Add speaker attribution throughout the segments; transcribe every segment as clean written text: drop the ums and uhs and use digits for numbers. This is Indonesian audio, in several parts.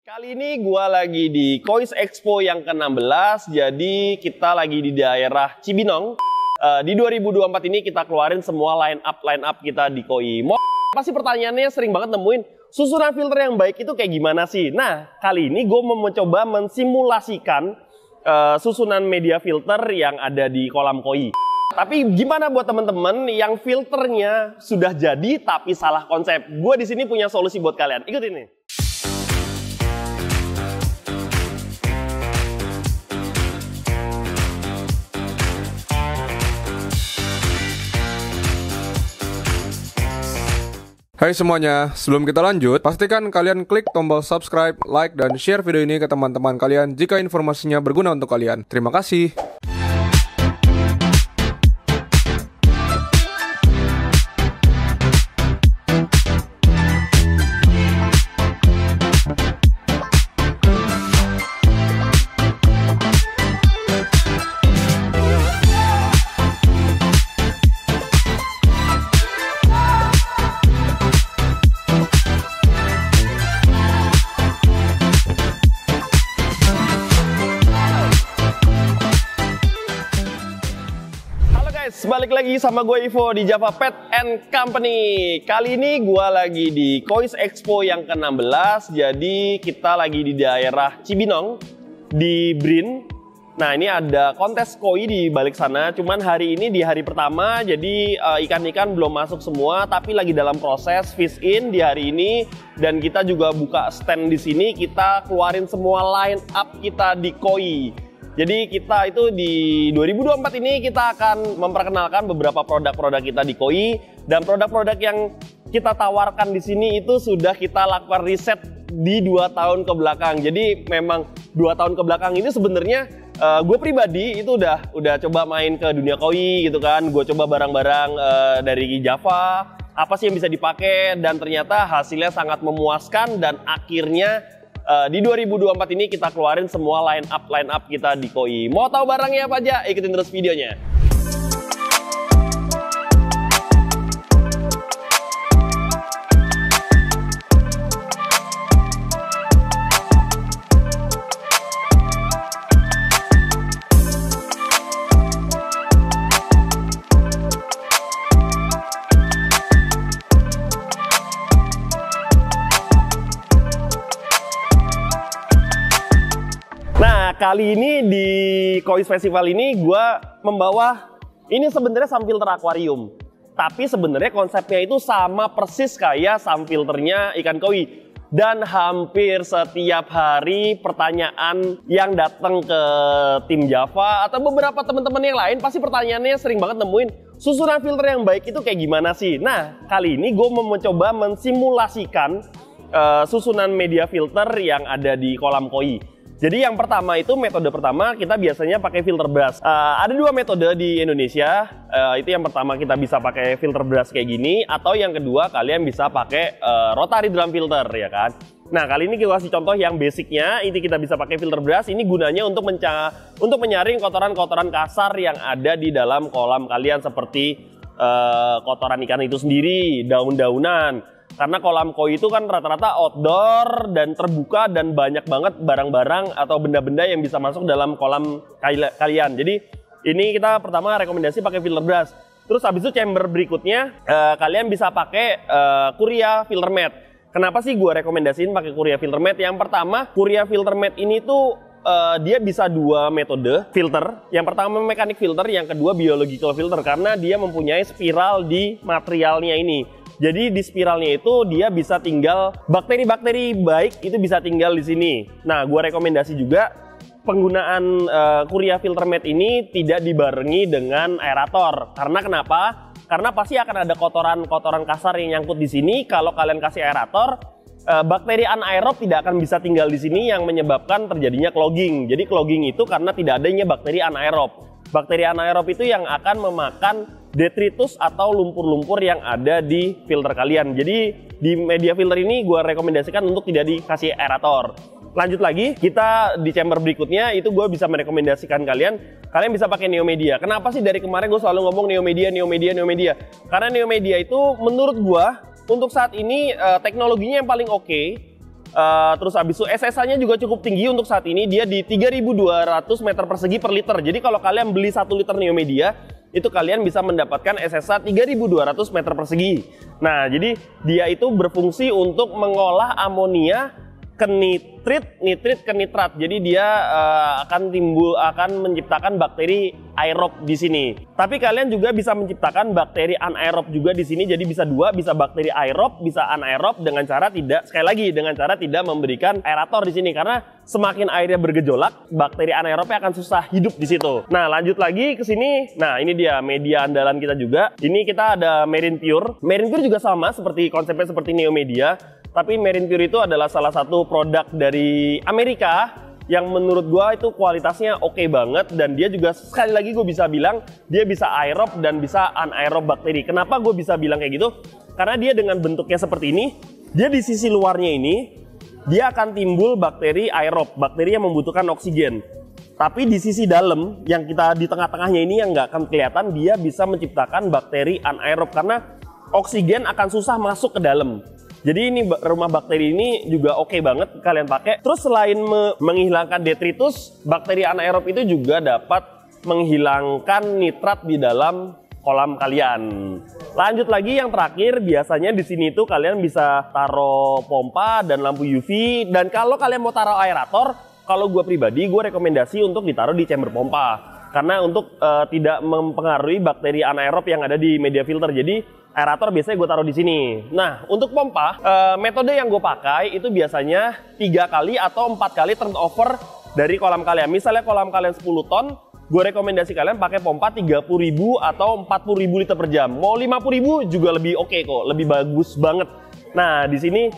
Speaker 1: Kali ini gua lagi di Kois Expo yang ke-16, jadi kita lagi di daerah Cibinong. Di 2024 ini kita keluarin semua line up kita di Koi. Pasti pertanyaannya sering banget nemuin susunan filter yang baik itu kayak gimana sih? Nah, kali ini gue mau mencoba mensimulasikan susunan media filter yang ada di kolam Koi. Tapi gimana buat temen-temen yang filternya sudah jadi tapi salah konsep? Gue di sini punya solusi buat kalian. Ikutin nih.
Speaker 2: Hai semuanya, sebelum kita lanjut, pastikan kalian klik tombol subscribe, like, dan share video ini ke teman-teman kalian jika informasinya berguna untuk kalian. Terima kasih.
Speaker 1: Balik lagi sama gue Ivo di Java Pet and Company. Kali ini gue lagi di Kois Expo yang ke-16. Jadi kita lagi di daerah Cibinong di Brin. Nah, ini ada kontes koi di balik sana. Cuman hari ini di hari pertama, jadi ikan-ikan belum masuk semua, tapi lagi dalam proses fish in di hari ini. Dan kita juga buka stand di sini. Kita keluarin semua line up kita di koi. Jadi kita itu di 2024 ini kita akan memperkenalkan beberapa produk-produk kita di Koi, dan produk-produk yang kita tawarkan di sini itu sudah kita lakukan riset di 2 tahun ke belakang. Jadi memang 2 tahun ke belakang ini sebenarnya gue pribadi itu udah coba main ke dunia Koi gitu kan. Gue coba barang-barang dari Java, apa sih yang bisa dipakai, dan ternyata hasilnya sangat memuaskan, dan akhirnya di 2024 ini kita keluarin semua line up kita di Koi. Mau tahu barangnya apa aja? Ikutin terus videonya. Kali ini di Kois Festival ini gue membawa ini sebenarnya sun filter akuarium, tapi sebenarnya konsepnya itu sama persis kayak sun filternya ikan koi. Dan hampir setiap hari pertanyaan yang datang ke tim Java atau beberapa teman-teman yang lain, pasti pertanyaannya sering banget nemuin susunan filter yang baik itu kayak gimana sih? Nah, kali ini gue mau mencoba mensimulasikan susunan media filter yang ada di kolam koi. Jadi yang pertama itu, metode pertama kita biasanya pakai filter brush. Ada 2 metode di Indonesia. Itu yang pertama kita bisa pakai filter brush kayak gini, atau yang kedua kalian bisa pakai rotary drum filter, ya kan. Nah, kali ini kita kasih contoh yang basicnya. Ini kita bisa pakai filter brush. Ini gunanya untuk menyaring kotoran-kotoran kasar yang ada di dalam kolam kalian, seperti kotoran ikan itu sendiri, daun-daunan. Karena kolam koi itu kan rata-rata outdoor dan terbuka, dan banyak banget barang-barang atau benda-benda yang bisa masuk dalam kolam kalian. Jadi ini kita pertama rekomendasi pakai filter brush. Terus habis itu chamber berikutnya kalian bisa pakai Kuria filter mat. Kenapa sih gue rekomendasiin pakai Kuria filter mat? Yang pertama, Kuria filter mat ini tuh dia bisa 2 metode filter. Yang pertama mechanic filter, yang kedua biological filter, karena dia mempunyai spiral di materialnya ini. Jadi di spiralnya itu dia bisa tinggal bakteri-bakteri baik itu bisa tinggal di sini. Nah, gue rekomendasi juga penggunaan Kuria filter mat ini tidak dibarengi dengan aerator. Karena kenapa? Karena pasti akan ada kotoran-kotoran kasar yang nyangkut di sini. Kalau kalian kasih aerator, bakteri anaerob tidak akan bisa tinggal di sini, yang menyebabkan terjadinya clogging. Jadi clogging itu karena tidak adanya bakteri anaerob. Bakteri anaerob itu yang akan memakan detritus atau lumpur-lumpur yang ada di filter kalian. Jadi di media filter ini gue rekomendasikan untuk tidak dikasih aerator. Lanjut lagi, kita di chamber berikutnya itu gue bisa merekomendasikan kalian bisa pakai Neomedia. Kenapa sih dari kemarin gue selalu ngomong Neomedia? Karena Neomedia itu menurut gue untuk saat ini teknologinya yang paling oke. Terus habis itu SSA-nya juga cukup tinggi untuk saat ini, dia di 3.200 meter persegi per liter. Jadi kalau kalian beli 1 liter Neomedia, itu kalian bisa mendapatkan SSA 3.200 meter persegi. Nah, jadi dia itu berfungsi untuk mengolah amonia ke nitrit ke nitrat. Jadi dia akan menciptakan bakteri aerob di sini. Tapi kalian juga bisa menciptakan bakteri anaerob juga di sini. Jadi bisa dua, bisa bakteri aerob, bisa anaerob dengan cara tidak memberikan aerator di sini, karena semakin airnya bergejolak, bakteri anaerobnya akan susah hidup di situ. Nah, lanjut lagi ke sini. Nah, ini dia media andalan kita juga. Ini kita ada Marine Pure. Marine Pure juga sama seperti konsepnya seperti Neomedia. Tapi Marine Pure itu adalah salah satu produk dari Amerika yang menurut gua itu kualitasnya oke banget, dan dia juga sekali lagi gue bisa bilang dia bisa aerob dan bisa anaerob bakteri. Kenapa gue bisa bilang kayak gitu? Karena dia dengan bentuknya seperti ini, dia di sisi luarnya ini dia akan timbul bakteri aerob, bakteri yang membutuhkan oksigen. Tapi di sisi dalam yang kita di tengah-tengahnya ini yang nggak akan kelihatan, dia bisa menciptakan bakteri anaerob karena oksigen akan susah masuk ke dalam. Jadi ini rumah bakteri ini juga oke banget kalian pakai. Terus selain menghilangkan detritus, bakteri anaerob itu juga dapat menghilangkan nitrat di dalam kolam kalian. Lanjut lagi yang terakhir, biasanya di sini tuh kalian bisa taruh pompa dan lampu UV. Dan kalau kalian mau taruh aerator, kalau gue pribadi gue rekomendasi untuk ditaruh di chamber pompa. Karena untuk tidak mempengaruhi bakteri anaerob yang ada di media filter. Jadi aerator biasanya gue taruh di sini. Nah, untuk pompa, metode yang gue pakai itu biasanya 3 kali atau 4 kali turnover dari kolam kalian. Misalnya kolam kalian 10 ton, gue rekomendasi kalian pakai pompa 30.000 atau 40.000 liter per jam. Mau 50.000 juga lebih oke kok, lebih bagus banget. Nah, di sini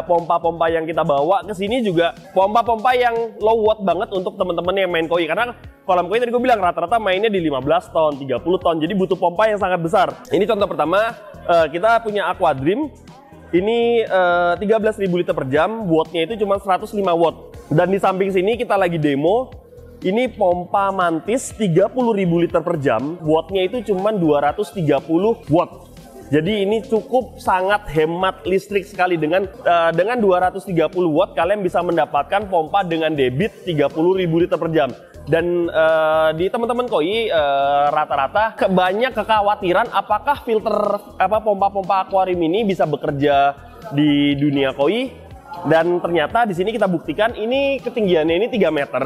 Speaker 1: pompa-pompa yang kita bawa ke sini juga pompa-pompa yang low watt banget untuk teman-teman yang main koi. Karena kolam koi tadi gue bilang rata-rata mainnya di 15 ton, 30 ton. Jadi butuh pompa yang sangat besar. Ini contoh pertama, kita punya Aqua Dream. Ini 13.000 liter per jam, wattnya itu cuma 105 watt. Dan di samping sini kita lagi demo. Ini pompa Mantis 30.000 liter per jam, wattnya itu cuma 230 watt. Jadi ini cukup sangat hemat listrik sekali. Dengan 230 watt kalian bisa mendapatkan pompa dengan debit 30.000 liter per jam. Dan di teman-teman koi rata-rata banyak kekhawatiran apakah filter pompa-pompa akuarium ini bisa bekerja di dunia koi. Dan ternyata di sini kita buktikan ini ketinggiannya ini 3 meter.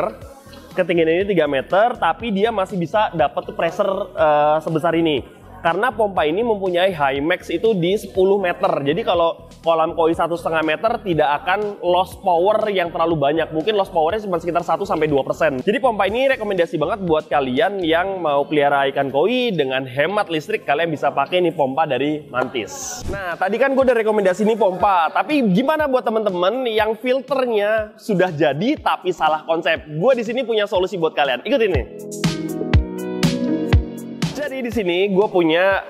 Speaker 1: Ketinggiannya ini 3 meter, tapi dia masih bisa dapat pressure sebesar ini. Karena pompa ini mempunyai high max itu di 10 meter. Jadi kalau kolam koi 1,5 meter tidak akan loss power yang terlalu banyak. Mungkin loss powernya cuma sekitar 1-2%. Jadi pompa ini rekomendasi banget buat kalian yang mau pelihara ikan koi dengan hemat listrik. Kalian bisa pakai nih pompa dari Mantis. Nah, tadi kan gue udah rekomendasi nih pompa. Tapi gimana buat temen-temen yang filternya sudah jadi tapi salah konsep? Gue di sini punya solusi buat kalian. Ikutin nih. Jadi di sini gue punya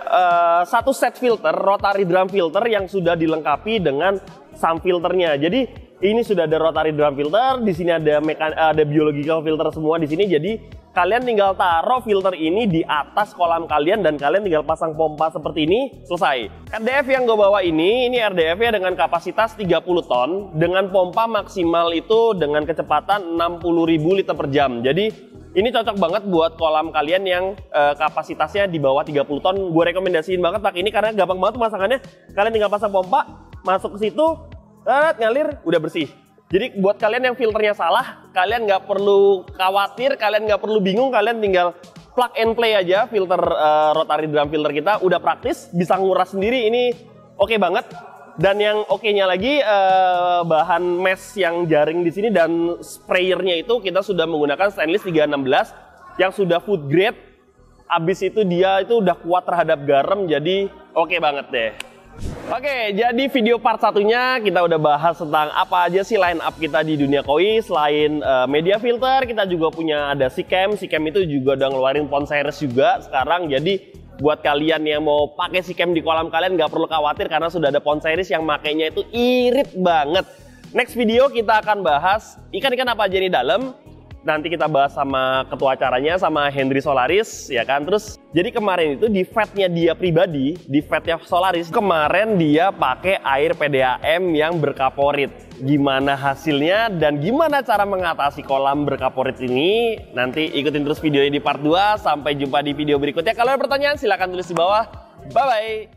Speaker 1: satu set filter, rotary drum filter yang sudah dilengkapi dengan sump filternya. Jadi ini sudah ada rotary drum filter, di sini ada biological filter semua di sini. Jadi kalian tinggal taruh filter ini di atas kolam kalian dan kalian tinggal pasang pompa seperti ini, selesai. RDF yang gue bawa ini RDF-nya dengan kapasitas 30 ton dengan pompa maksimal itu dengan kecepatan 60.000 liter per jam. Jadi ini cocok banget buat kolam kalian yang kapasitasnya di bawah 30 ton. Gue rekomendasiin banget pakai ini karena gampang banget pemasangannya. Kalian tinggal pasang pompa, masuk ke situ, ngalir, udah bersih. Jadi buat kalian yang filternya salah, kalian nggak perlu khawatir, kalian nggak perlu bingung, kalian tinggal plug and play aja filter rotary drum filter kita. Udah praktis, bisa nguras sendiri, ini oke banget. Dan yang oke-nya lagi bahan mesh yang jaring di sini dan sprayernya itu kita sudah menggunakan stainless 316 yang sudah food grade. Abis itu dia itu udah kuat terhadap garam, jadi oke banget deh. Oke, jadi video part satunya kita udah bahas tentang apa aja sih line up kita di dunia koi. Selain media filter, kita juga punya ada Seachem. Seachem itu juga udah ngeluarin pond series juga sekarang. Jadi buat kalian yang mau pakai Seachem di kolam kalian nggak perlu khawatir karena sudah ada pond series yang makainya itu irit banget. Next video kita akan bahas ikan-ikan apa aja di dalam. nanti kita bahas sama ketua acaranya, sama Hendry Solaris, ya kan. Terus jadi kemarin itu di fatnya dia pribadi, di fatnya Solaris, kemarin dia pakai air PDAM yang berkaporit. Gimana hasilnya dan gimana cara mengatasi kolam berkaporit ini, nanti ikutin terus videonya di part 2. Sampai jumpa di video berikutnya. Kalau ada pertanyaan silahkan tulis di bawah. Bye-bye.